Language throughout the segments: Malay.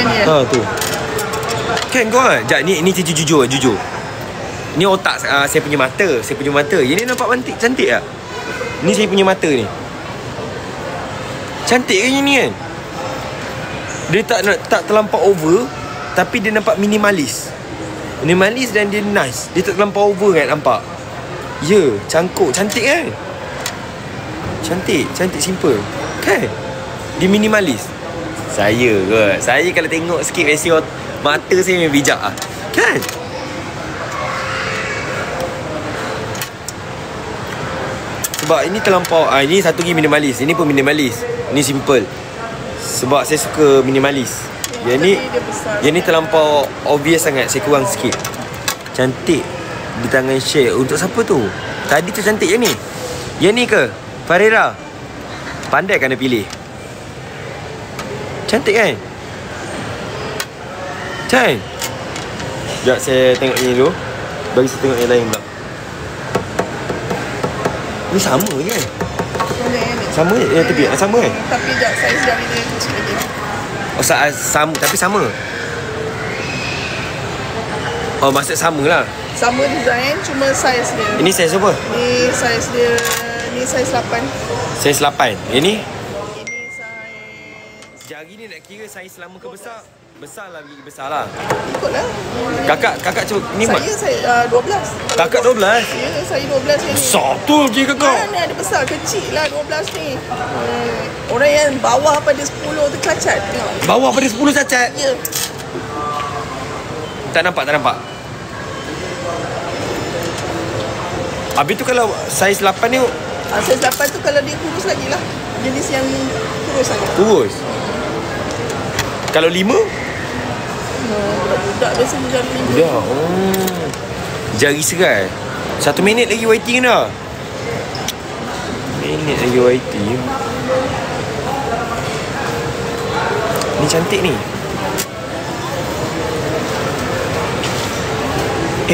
ni. Tu. Kan kau kan? Sekejap, ni jujur. Ni otak saya punya mata. Yang ni nampak cantik tak? Ni saya punya mata ni. Cantik kan ni kan? Dia tak terlampau over, tapi dia nampak minimalis dan dia nice. Dia tak terlampau over kan, nampak? Ya, cangkuk. Cantik kan? Cantik simple. Kan? Dia minimalis. Saya kalau tengok sikit ratio mata saya memang bijak lah. Kan? Sebab ini terlampau. Ini satu lagi minimalis. Ini pun minimalis. Ini simple. Sebab saya suka minimalis. Yang ni terlampau obvious sangat. Saya kurang sikit. Cantik. Di tangan share. Untuk siapa tu? Tadi tu cantik yang ni. Yang ni ke? Farera. Pandai kan dia pilih. Cantik kan? Kan? Sekejap saya tengok ni dulu. Bagi saya tengok yang lain pula. Ni sama je kan? Sama je? Yang tepi? Sama kan? Tapi sekejap, saiz dari dia kecil lagi. Oh, sama. Tapi sama? Oh, maksud sama lah. Sama design, cuma saiz dia. Ini saiz apa? Ni saiz dia. Ni saiz 8. Saiz 8. Yang ni? Ini saiz... Jari ni nak kira saiz lama ke besar? Besar lah, besar lah. Ikutlah. Kakak cuba ni mak. Saya 12. Kakak 12? Ya, saya 12 ni. Besar tu je kakak. Ni ada besar, kecil lah 12 ni. Orang yang bawah pada 10 tu cacat. Tengok. Bawah pada 10 cacat? Ya. Tak nampak. Habis tu kalau saiz 8 ni... Saiz 8 tu kalau dia kurus lagi lah. Jenis yang kurus lagi. Kurus? Kalau 5? Budak biasa jari 5. Dah. Jari serai. 1 minit lagi waiting dah. Minit lagi waiting. Ni cantik ni.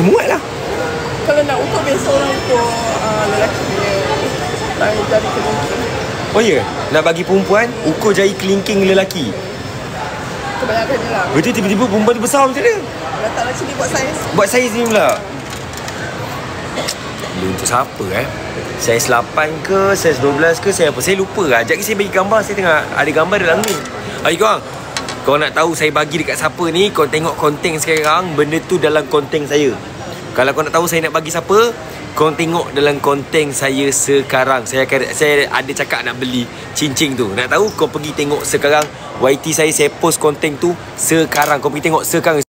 Muat lah. Kalau nak ukur biasa orang ukur lelaki punya jari kelingking. Oh ya? Nak bagi perempuan ukur jari kelingking lelaki? Kebanyakan je lah. Betul tiba-tiba perempuan tu besar macam mana? Letaklah sini buat saiz. Buat saiz ni pula. Dia untuk siapa Saiz 8 ke, saiz 12 ke, saya apa? Saya lupa lah. Sekejap lagi saya bagi gambar. Saya tengah ada gambar dalam ni. Hai korang nak tahu saya bagi dekat siapa ni, korang tengok konten sekarang. Benda tu dalam konten saya. Kalau korang nak tahu saya nak bagi siapa, korang tengok dalam konten saya sekarang. Saya ada cakap nak beli cincin tu. Nak tahu, korang pergi tengok sekarang. YT saya post konten tu sekarang. Korang pergi tengok sekarang.